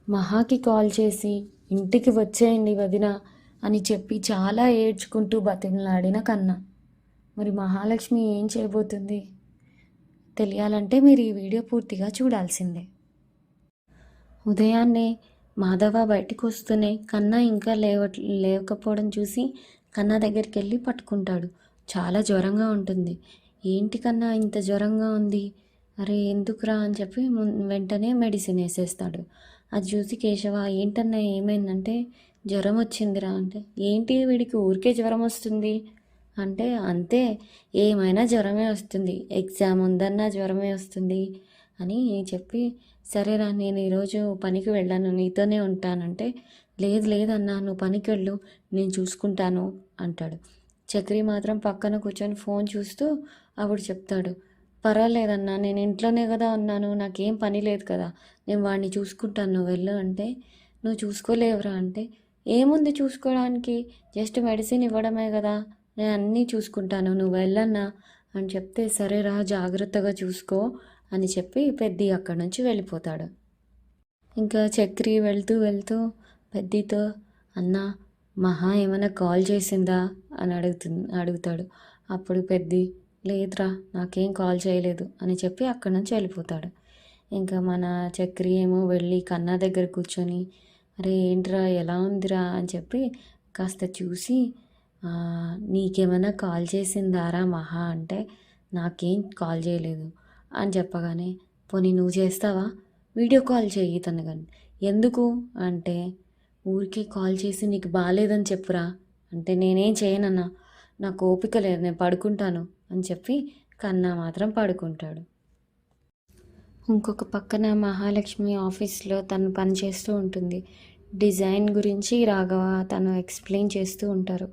మహాకి call చేసి ఇంటికి వచ్చేయండి వదిన అని చెప్పి చాలా ఏడ్చుకుంటూ బతిమలాడిన కన్నా. మరి మహాలక్ష్మి ఏం చేయబోతుంది తెలియాలంటే మీరు ఈ వీడియో పూర్తిగా చూడాల్సిందే. ఉదయాన్నే మాధవ బయటికి వస్తూనే కన్నా ఇంకా లేకపోవడం చూసి కన్నా దగ్గరికి వెళ్ళి పట్టుకుంటాడు. చాలా జ్వరంగా ఉంటుంది. ఏంటి కన్నా ఇంత జ్వరంగా ఉంది, అరే ఎందుకురా అని చెప్పి వెంటనే మెడిసిన్ వేసేస్తాడు. అది చూసి కేశవ ఏంటన్నా ఏమైందంటే జ్వరం వచ్చిందిరా అంటే, ఏంటి వీడికి ఊరికే జ్వరం వస్తుంది అంటే, అంతే ఏమైనా జ్వరమే వస్తుంది, ఎగ్జామ్ ఉందన్నా జ్వరమే వస్తుంది అని చెప్పి, సరేరా నేను ఈరోజు పనికి వెళ్ళాను నీతోనే ఉంటానంటే, లేదు లేదన్నా నువ్వు పనికి వెళ్ళు నేను చూసుకుంటాను అంటాడు. చక్రి మాత్రం పక్కన కూర్చొని ఫోన్ చూస్తూ అప్పుడు చెప్తాడు, పర్వాలేదన్నా నేను ఇంట్లోనే కదా ఉన్నాను, నాకేం పని లేదు కదా, నేను వాడిని చూసుకుంటాను నువ్వు వెళ్ళు అంటే, నువ్వు చూసుకోలేవురా అంటే, ఏముంది చూసుకోవడానికి, జస్ట్ మెడిసిన్ ఇవ్వడమే కదా, నేను అన్నీ చూసుకుంటాను నువ్వు వెళ్ళన్నా అని చెప్తే, సరేరా జాగ్రత్తగా చూసుకో అని చెప్పి పెద్ది అక్కడి నుంచి వెళ్ళిపోతాడు. ఇంకా చక్రి వెళ్తూ వెళ్తూ పెద్దితో, అన్న మహా ఏమైనా కాల్ చేసిందా అని అడుగుతాడు. అప్పుడు పెద్ది, లేదురా నాకేం కాల్ చేయలేదు అని చెప్పి అక్కడి నుంచి వెళ్ళిపోతాడు. ఇంకా మన చక్రి ఏమో వెళ్ళి కన్నా దగ్గర కూర్చొని, అరే ఏంట్రా ఎలా ఉందిరా అని చెప్పి కాస్త చూసి, నీకేమైనా కాల్ చేసిందారా మహా అంటే, నాకేం కాల్ చేయలేదు అని చెప్పగానే, పోనీ నువ్వు చేస్తావా, వీడియో కాల్ చెయ్యి తను కానీ, ఎందుకు అంటే, ఊరికే కాల్ చేసి నీకు బాగాలేదని చెప్పురా అంటే, నేనేం చేయనన్నా నాకు ఓపిక లేదు నేను పడుకుంటాను అని చెప్పి కన్నా మాత్రం పడుకుంటాడు. ఇంకొక పక్కన మహాలక్ష్మి ఆఫీస్లో తను పని చేస్తూ ఉంటుంది. డిజైన్ గురించి రాఘవ తను ఎక్స్ప్లెయిన్ చేస్తూ ఉంటారు.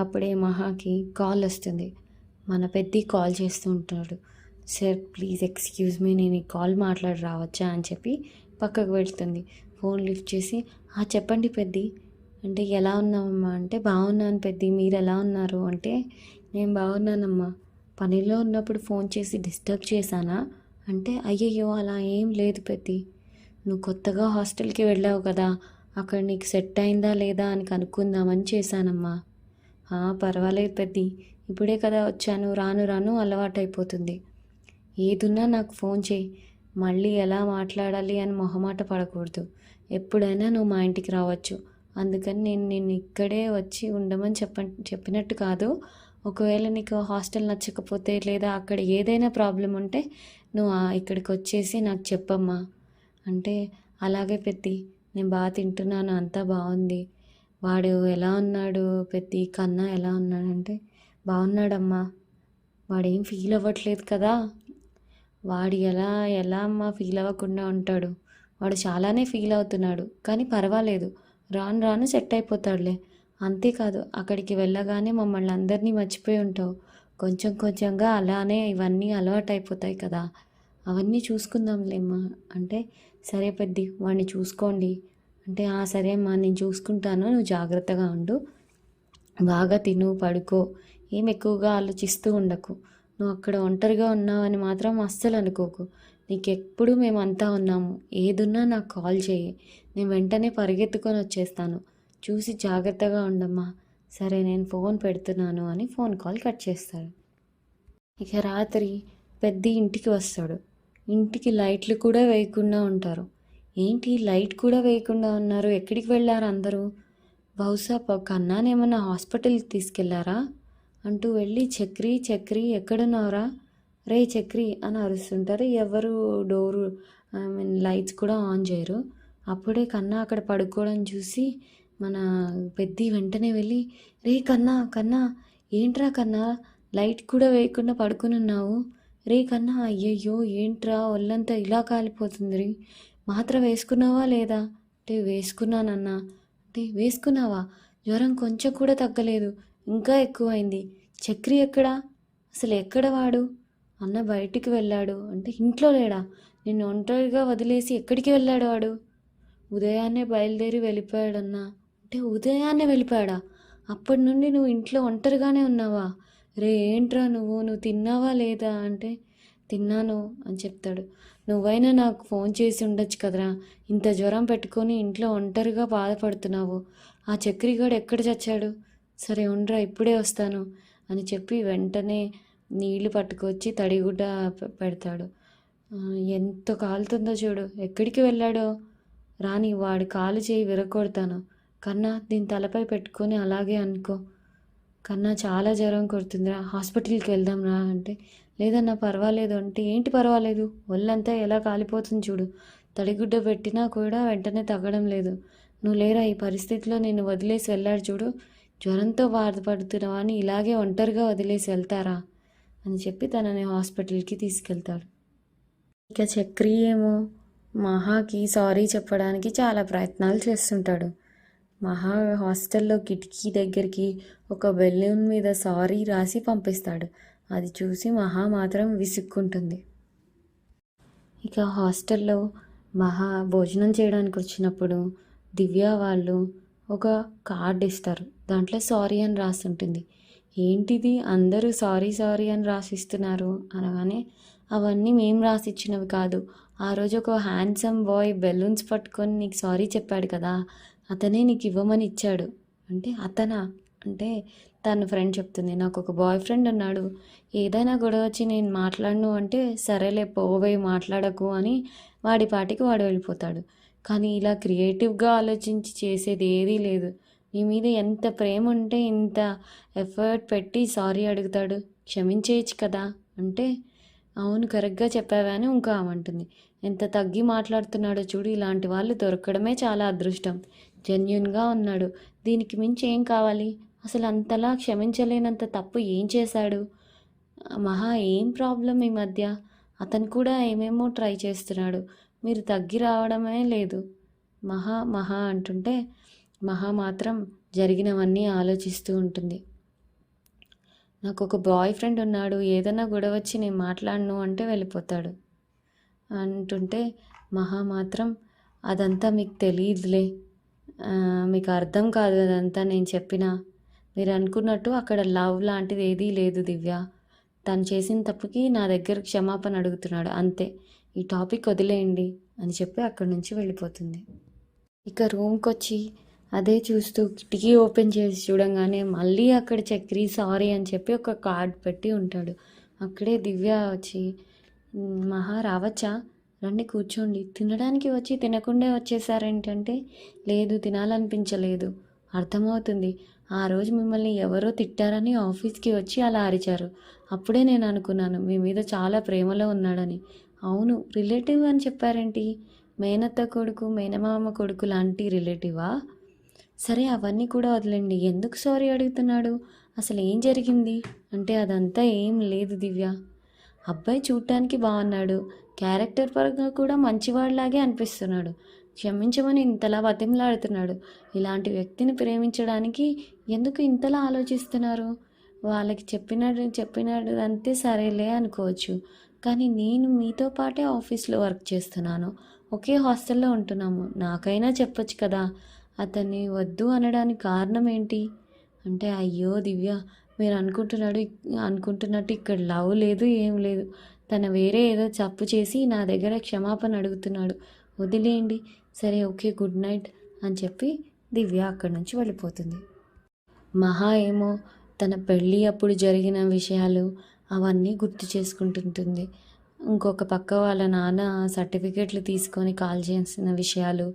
అప్పుడే మహాకి కాల్ వస్తుంది. మన పెద్ది కాల్ చేస్తూ ఉంటాడు. సార్ ప్లీజ్ ఎక్స్క్యూజ్ మీ, నేను ఈ కాల్ మాట్లాడి రావచ్చా అని చెప్పి పక్కకు వెళ్తుంది. ఫోన్ లిఫ్ట్ చేసి, చెప్పండి పెద్ది అంటే, ఎలా ఉన్నామమ్మా అంటే, బాగున్నాను పెద్ది మీరు ఎలా ఉన్నారు అంటే, నేను బాగున్నానమ్మా, పనిలో ఉన్నప్పుడు ఫోన్ చేసి డిస్టర్బ్ చేశానా అంటే, అయ్యయ్యో అలా ఏం లేదు పెద్ది, నువ్వు కొత్తగా హాస్టల్కి వెళ్ళావు కదా, అక్కడ నీకు సెట్ అయిందా లేదా అని కనుక్కుందామని చేశానమ్మా. పర్వాలేదు పెద్ది, ఇప్పుడే కదా వచ్చాను, రాను రాను అలవాటైపోతుంది. ఏదున్నా నాకు ఫోన్ చేయి, మళ్ళీ ఎలా మాట్లాడాలి అని మొహమాట పడకూడదు, ఎప్పుడైనా నువ్వు మా ఇంటికి రావచ్చు, అందుకని నేను ఇక్కడే వచ్చి ఉండమని చెప్పినట్టు కాదు, ఒకవేళ నీకు హాస్టల్ నచ్చకపోతే లేదా అక్కడ ఏదైనా ప్రాబ్లం ఉంటే నువ్వు ఇక్కడికి వచ్చేసి నాకు చెప్పమ్మా అంటే, అలాగే పెద్ది నేను బాగా తింటున్నాను అంతా బాగుంది, వాడు ఎలా ఉన్నాడు పెద్ది కన్నా ఎలా ఉన్నాడంటే, బాగున్నాడమ్మా, వాడేం ఫీల్ అవ్వట్లేదు కదా, వాడు ఎలా అమ్మా ఫీల్ అవ్వకుండా ఉంటాడు, వాడు చాలానే ఫీల్ అవుతున్నాడు కానీ పర్వాలేదు, రాను రాను సెట్ అయిపోతాడులే, అంతేకాదు అక్కడికి వెళ్ళగానే మమ్మల్ని అందరినీ మర్చిపోయి ఉంటావు, కొంచెం కొంచెంగా అలానే ఇవన్నీ అలవాటు అయిపోతాయి కదా, అవన్నీ చూసుకుందాంలేమ్మా అంటే, సరే పెద్ది వాడిని చూసుకోండి అంటే, సరే అమ్మా నేను చూసుకుంటాను, నువ్వు జాగ్రత్తగా ఉండు, బాగా తిను పడుకో, ఏం ఎక్కువగా ఆలోచిస్తూ ఉండకు, నువ్వు అక్కడ ఒంటరిగా ఉన్నావని మాత్రం అస్సలు అనుకోకు, నీకెప్పుడు మేమంతా ఉన్నాము, ఏదున్నా నాకు కాల్ చేయి, నేను వెంటనే పరిగెత్తుకొని వచ్చేస్తాను, చూసి జాగ్రత్తగా ఉండమ్మా, సరే నేను ఫోన్ పెడుతున్నాను అని ఫోన్ కాల్ కట్ చేస్తాడు. ఇక రాత్రి పెద్ది ఇంటికి వస్తాడు. ఇంటికి లైట్లు కూడా వేయకుండా ఉంటారు. ఏంటి లైట్ కూడా వేయకుండా ఉన్నారు, ఎక్కడికి వెళ్ళారు అందరూ, బహుశా కన్నానేమన్నా హాస్పిటల్కి తీసుకెళ్లారా అంటూ వెళ్ళి, చక్రి చక్రి ఎక్కడున్నావురా, రే చక్రి అని అరుస్తుంటారు. ఎవరు డోరు లైట్స్ కూడా ఆన్ చేయరు. అప్పుడే కన్నా అక్కడ పడుకోవడం చూసి మన పెద్ది వెంటనే వెళ్ళి, రే కన్నా కన్నా ఏంట్రా కన్నా లైట్ కూడా వేయకుండా పడుకుని ఉన్నావు, రే కన్నా అయ్యయ్యో ఏంట్రా ఒళ్ళంతా ఇలా కాలిపోతుంది, మాత్ర వేసుకున్నావా లేదా అంటే, వేసుకున్నానన్నా అంటే, వేసుకున్నావా, జ్వరం కొంచెం కూడా తగ్గలేదు, ఇంకా ఎక్కువైంది, చక్రి ఎక్కడా, అసలు ఎక్కడ వాడు, అన్న బయటికి వెళ్ళాడు అంటే, ఇంట్లో లేడా, నిన్ను ఒంటరిగా వదిలేసి ఎక్కడికి వెళ్ళాడు వాడు, ఉదయాన్నే బయలుదేరి వెళ్ళిపోయాడన్నా అంటే, ఉదయాన్నే వెళ్ళిపోయాడా, అప్పటి నుండి నువ్వు ఇంట్లో ఒంటరిగానే ఉన్నావా, రే ఏంట్రా నువ్వు తిన్నావా లేదా అంటే, తిన్నాను అని చెప్తాడు. నువ్వైనా నాకు ఫోన్ చేసి ఉండొచ్చు కదరా, ఇంత జ్వరం పెట్టుకొని ఇంట్లో ఒంటరిగా బాధపడుతున్నావు. ఆ చక్రిగాడు ఎక్కడ చచ్చాడు? సరే ఉండరా, ఇప్పుడే వస్తాను అని చెప్పి వెంటనే నీళ్లు పట్టుకొచ్చి తడిగుడ్డ పెడతాడు. ఎంత కాలుతుందో చూడు, ఎక్కడికి వెళ్ళాడో రాని, వాడి కాలు చేయి విరగొడతాను. కన్నా దీని తలపై పెట్టుకొని అలాగే అనుకో. కన్నా చాలా జ్వరం కొడుతుందిరా, హాస్పిటల్కి వెళ్దాం రా అంటే, లేదన్నా పర్వాలేదు అంటే, ఏంటి పర్వాలేదు, ఒళ్ళంతా ఎలా కాలిపోతుంది చూడు, తడిగుడ్డ పెట్టినా కూడా వెంటనే తగ్గడం లేదు. నువ్వు లేరా, ఈ పరిస్థితిలో నేను వదిలేసి వెళ్ళాడు చూడు, జ్వరంతో బాధపడుతున్నావా అని ఇలాగే ఒంటరిగా వదిలేసి వెళ్తారా అని చెప్పి తనని హాస్పిటల్కి తీసుకెళ్తాడు. ఇక చక్రి ఏమో మహాకి సారీ చెప్పడానికి చాలా ప్రయత్నాలు చేస్తుంటాడు. మహా హాస్టల్లో కిటికీ దగ్గరికి ఒక బెలూన్ మీద సారీ రాసి పంపిస్తాడు. అది చూసి మహా మాత్రం విసుక్కుంటుంది. ఇక హాస్టల్లో మహా భోజనం చేయడానికి వచ్చినప్పుడు దివ్య వాళ్ళు ఒక కార్డ్ ఇస్తారు. దాంట్లో సారీ అని రాసి ఉంటుంది. ఏంటిది అందరూ సారీ సారీ అని రాసిస్తున్నారు అనగానే, అవన్నీ మేము రాసిచ్చినవి కాదు, ఆ రోజు ఒక హ్యాండ్సమ్ బాయ్ బెలూన్స్ పట్టుకొని నీకు సారీ చెప్పాడు కదా, అతనే నీకు ఇవ్వమని ఇచ్చాడు అంటే, అతనా అంటే తన ఫ్రెండ్ చెప్తుంది, నాకు ఒక బాయ్ ఫ్రెండ్ ఉన్నాడు, ఏదైనా గొడవ వచ్చి నేను మాట్లాడను అంటే సరేలే పోవే మాట్లాడకు అని వాడి పాటికి వాడు వెళ్ళిపోతాడు. కానీ ఇలా క్రియేటివ్గా ఆలోచించి చేసేది ఏదీ లేదు. నీ మీద ఎంత ప్రేమ ఉంటే ఇంత ఎఫర్ట్ పెట్టి సారీ అడుగుతాడు, క్షమించేయచ్చు కదా అంటే, అవును కరెక్ట్గా చెప్పావా అని ఇంకా అమంటుంది. ఎంత తగ్గి మాట్లాడుతున్నాడో చూడు, ఇలాంటి వాళ్ళు దొరకడమే చాలా అదృష్టం, జెన్యున్గా ఉన్నాడు, దీనికి మించి ఏం కావాలి, అసలు అంతలా క్షమించలేనంత తప్పు ఏం చేశాడు, మహా ఏం ప్రాబ్లం ఈ మధ్య, అతను కూడా ఏమేమో ట్రై చేస్తున్నాడు, మీరు తగ్గి రావడమే లేదు మహా మహా అంటుంటే, మహా మాత్రం జరిగినవన్నీ ఆలోచిస్తూ ఉంటుంది. నాకు ఒక బాయ్ ఫ్రెండ్ ఉన్నాడు, ఏదైనా గొడవ వచ్చి నేను మాట్లాడను అంటే వెళ్ళిపోతాడు అంటుంటే, మహా మాత్రం అదంతా మీకు తెలియదులే, మీకు అర్థం కాదు అదంతా నేను చెప్పినా, మీరు అనుకున్నట్టు అక్కడ లవ్ లాంటిది ఏదీ లేదు దివ్య, తను చేసిన తప్పుకి నా దగ్గర క్షమాపణ అడుగుతున్నాడు అంతే, ఈ టాపిక్ వదిలేయండి అని చెప్పి అక్కడి నుంచి వెళ్ళిపోతుంది. ఇక రూమ్కి వచ్చి అదే చూస్తూ కిటికీ ఓపెన్ చేసి చూడంగానే మళ్ళీ అక్కడ చక్రి సారీ అని చెప్పి ఒక కార్డ్ పెట్టి ఉంటాడు. అక్కడే దివ్య వచ్చి, మహా రావచ్చా, రండి కూర్చోండి, తినడానికి వచ్చి తినకుండా వచ్చేసారేంటంటే, లేదు తినాలనిపించలేదు, అర్థమవుతుంది, ఆ రోజు మిమ్మల్ని ఎవరో తిట్టారని ఆఫీస్కి వచ్చి అలా అరిచారు, అప్పుడే నేను అనుకున్నాను మీ మీద చాలా ప్రేమలో ఉన్నాడని. అవును, రిలేటివ్ అని చెప్పారేంటి, మేనత్త కొడుకు మేనమామ కొడుకు లాంటి రిలేటివా, సరే అవన్నీ కూడా వదిలేండి, ఎందుకు సారీ అడుగుతున్నాడు, అసలు ఏం జరిగింది అంటే, అదంతా ఏం లేదు దివ్య, అబ్బాయి చూడటానికి బాగున్నాడు, క్యారెక్టర్ పరంగా కూడా మంచివాడిలాగే అనిపిస్తున్నాడు, క్షమించమని ఇంతలా బతిమలాడుతున్నాడు, ఇలాంటి వ్యక్తిని ప్రేమించడానికి ఎందుకు ఇంతలా ఆలోచిస్తున్నారు, వాళ్ళకి చెప్పినాడు అంతే సరేలే అనుకోవచ్చు, కానీ నేను మీతో పాటే ఆఫీస్లో వర్క్ చేస్తున్నాను, ఒకే హాస్టల్లో ఉంటున్నాము, నాకైనా చెప్పొచ్చు కదా, అతన్ని వద్దు అనడానికి కారణం ఏంటి అంటే, అయ్యో దివ్య, మీరు అనుకుంటున్నట్టు ఇక్కడ లవ్ లేదు ఏం లేదు, తను వేరే ఏదో తప్పు చేసి నా దగ్గర క్షమాపణ అడుగుతున్నాడు, వదిలేయండి, సరే ఓకే గుడ్ నైట్ అని చెప్పి దివ్య అక్కడి నుంచి వెళ్ళిపోతుంది. మహా ఏమో తన పెళ్ళి అప్పుడు జరిగిన విషయాలు అవన్నీ గుర్తు చేసుకుంటుంటుంది. ఇంకొక పక్క వాళ్ళ నాన్న సర్టిఫికెట్లు తీసుకొని కాల్ చేసిన విషయాలు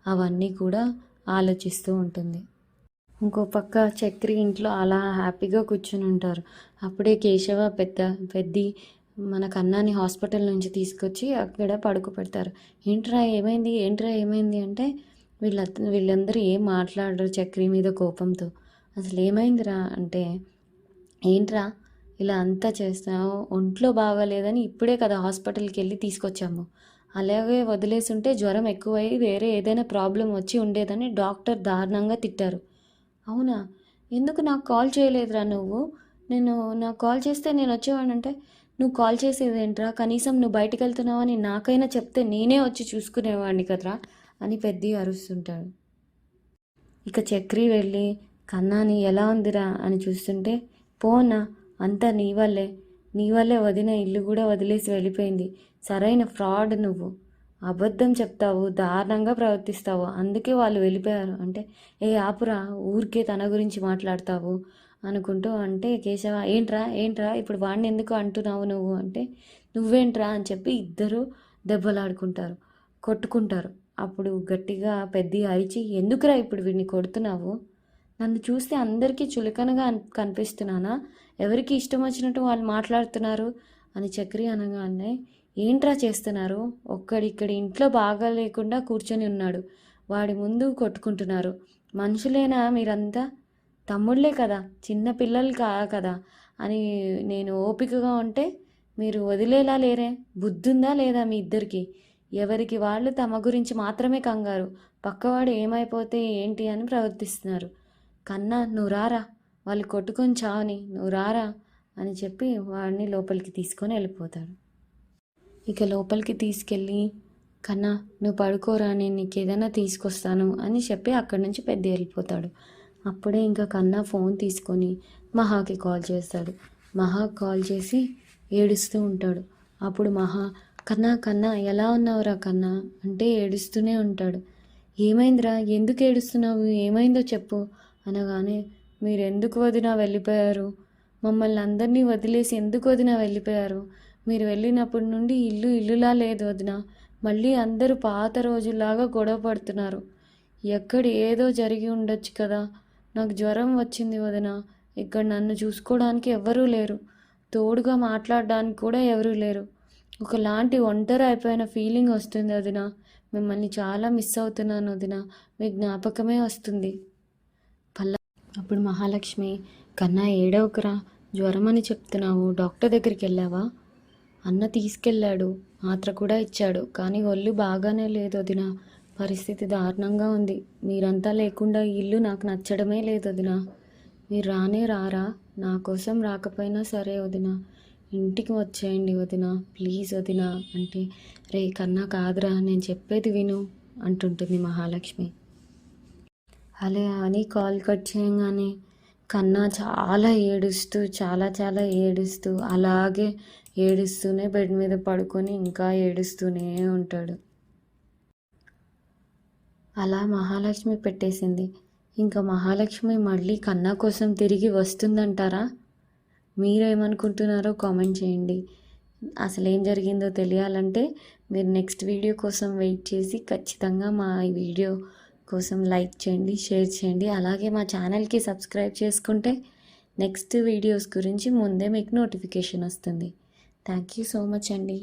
అవన్నీ కూడా ఆలోచిస్తూ ఉంటుంది. ఇంకో పక్క చక్రి ఇంట్లో అలా హ్యాపీగా కూర్చుని ఉంటారు. అప్పుడే కేశవ పెద్ది మన కన్నాని హాస్పిటల్ నుంచి తీసుకొచ్చి అక్కడ పడుకోబెడతారు. ఏంట్రా ఏమైంది అంటే, వీళ్ళందరూ ఏం మాట్లాడరు చక్రి మీద కోపంతో. అసలు ఏమైందిరా అంటే, ఏంట్రా ఇలా అంతా చేస్తావు, ఒంట్లో బాగాలేదని ఇప్పుడే కదా హాస్పిటల్కి వెళ్ళి తీసుకొచ్చాము, అలాగే వదిలేసి ఉంటే జ్వరం ఎక్కువై వేరే ఏదైనా ప్రాబ్లం వచ్చి ఉండేదని డాక్టర్ దారుణంగా తిట్టారు. అవునా, ఎందుకు నాకు కాల్ చేయలేదురా నువ్వు, నాకు కాల్ చేస్తే నేను వచ్చేవాడినంటే, నువ్వు కాల్ చేసేదేంట్రా, కనీసం నువ్వు బయటికి వెళ్తున్నావని నాకైనా చెప్తే నేనే వచ్చి చూసుకునేవాడిని కదరా అని పెద్ద అరుస్తుంటాడు. ఇక చక్రి వెళ్ళి కన్నాని ఎలా ఉందిరా అని చూస్తుంటే, పోనా అంతా నీ వల్లే వదిన ఇల్లు కూడా వదిలేసి వెళ్ళిపోయింది, సరైన ఫ్రాడ్ నువ్వు. అబద్ధం చెప్తావు, దారుణంగా ప్రవర్తిస్తావు. అందుకే వాళ్ళు వెళ్ళిపోయారు అంటే, ఏ ఆపురా, ఊరికే తన గురించి మాట్లాడతావు అనుకుంటూ అంటే, కేశవ ఏంట్రా ఏంట్రా ఇప్పుడు వాడిని ఎందుకు అంటున్నావు నువ్వు అంటే, నువ్వేంట్రా అని చెప్పి ఇద్దరు దెబ్బలాడుకుంటారు, కొట్టుకుంటారు. అప్పుడు గట్టిగా పెద్ద అరిచి, ఎందుకురా ఇప్పుడు వీడిని కొడుతున్నావు? నన్ను చూస్తే అందరికీ చులకనగా కనిపిస్తున్నానా? ఎవరికి ఇష్టం వచ్చినట్టు వాళ్ళు మాట్లాడుతున్నారు అని చక్రి అనగానే, ఏంట్రా చేస్తున్నారు? ఒక్కడిక్కడి ఇంట్లో బాగా లేకుండా కూర్చొని ఉన్నాడు, వాడి ముందు కొట్టుకుంటున్నారు. మనుషులేనా మీరంతా? తమ్ముళ్ళే కదా, చిన్న పిల్లలు కదా అని నేను ఓపికగా ఉంటే మీరు వదిలేలా లేరే? బుద్ధుందా లేదా మీ ఇద్దరికి? ఎవరికి వాళ్ళు తమ గురించి మాత్రమే కంగారు, పక్కవాడు ఏమైపోతే ఏంటి అని ప్రవర్తిస్తున్నారు. కన్నా నువ్వు రారా, వాళ్ళు కొట్టుకొని చావని, నువ్వు రారా అని చెప్పి వాడిని లోపలికి తీసుకొని వెళ్ళిపోతాడు. ఇక లోపలికి తీసుకెళ్ళి, కన్నా నువ్వు పడుకోరా, నేను నీకు ఏదైనా తీసుకొస్తాను అని చెప్పి అక్కడి నుంచి పెద్ద వెళ్ళిపోతాడు. అప్పుడే ఇంకా కన్నా ఫోన్ తీసుకొని మహాకి కాల్ చేస్తాడు. మహా కాల్ చేసి ఏడుస్తూ ఉంటాడు. అప్పుడు మహా, కన్నా కన్నా ఎలా ఉన్నావురా కన్నా అంటే ఏడుస్తూనే ఉంటాడు. ఏమైందిరా, ఎందుకు ఏడుస్తున్నావు, ఏమైందో చెప్పు అనగానే, మీరెందుకు వదినా వెళ్ళిపోయారు? మమ్మల్ని అందరినీ వదిలేసి ఎందుకు వదినా వెళ్ళిపోయారు? మీరు వెళ్ళినప్పటి నుండి ఇల్లులా లేదు వదిన. మళ్ళీ అందరూ పాత రోజుల్లాగా గొడవ పడుతున్నారు. ఎక్కడ ఏదో జరిగి ఉండొచ్చు కదా. నాకు జ్వరం వచ్చింది వదిన. ఇక్కడ నన్ను చూసుకోవడానికి ఎవరూ లేరు, తోడుగా మాట్లాడడానికి కూడా ఎవరూ లేరు. ఒకలాంటి ఒంటరి అయిపోయిన ఫీలింగ్ వస్తుంది వదిన. మిమ్మల్ని చాలా మిస్ అవుతున్నాను వదిన, మీ జ్ఞాపకమే వస్తుంది. అప్పుడు మహాలక్ష్మి, కన్నా ఏడవకురా, జ్వరం అని చెప్తున్నావు, డాక్టర్ దగ్గరికి వెళ్ళావా? అన్న తీసుకెళ్ళాడు, మాత్ర కూడా ఇచ్చాడు, కానీ ఒళ్ళు బాగానే లేదు వదిన. పరిస్థితి దారుణంగా ఉంది. మీరంతా లేకుండా ఈ ఇల్లు నాకు నచ్చడమే లేదు వదిన. మీరు రానే రారా? నా కోసం రాకపోయినా సరే వదిన, ఇంటికి వచ్చేయండి వదిన, ప్లీజ్ వదిన అంటే, రే కన్నా కాదురా, నేను చెప్పేది విను అంటుంటుంది మహాలక్ష్మి. అలా అని కాల్ కట్ చేయగానే కన్నా చాలా ఏడుస్తూ చాలా ఏడుస్తూ అలాగే ఏడుస్తూనే బెడ్ మీద పడుకొని ఇంకా ఏడుస్తూనే ఉంటాడు. అలా మహాలక్ష్మి పెట్టేసింది. ఇంకా మహాలక్ష్మి మళ్ళీ కన్నా కోసం తిరిగి వస్తుందంటారా? మీరేమనుకుంటున్నారో కామెంట్ చేయండి. అసలు ఏం జరిగిందో తెలియాలంటే మీరు నెక్స్ట్ వీడియో కోసం వెయిట్ చేసి ఖచ్చితంగా మా ఈ వీడియో కోసం లైక్ చేయండి, షేర్ చేయండి. అలాగే మా ఛానల్కి సబ్స్క్రైబ్ చేసుకుంటే నెక్స్ట్ వీడియోస్ గురించి ముందే మీకు నోటిఫికేషన్ వస్తుంది. థ్యాంక్ యూ సో మచ్ అండి.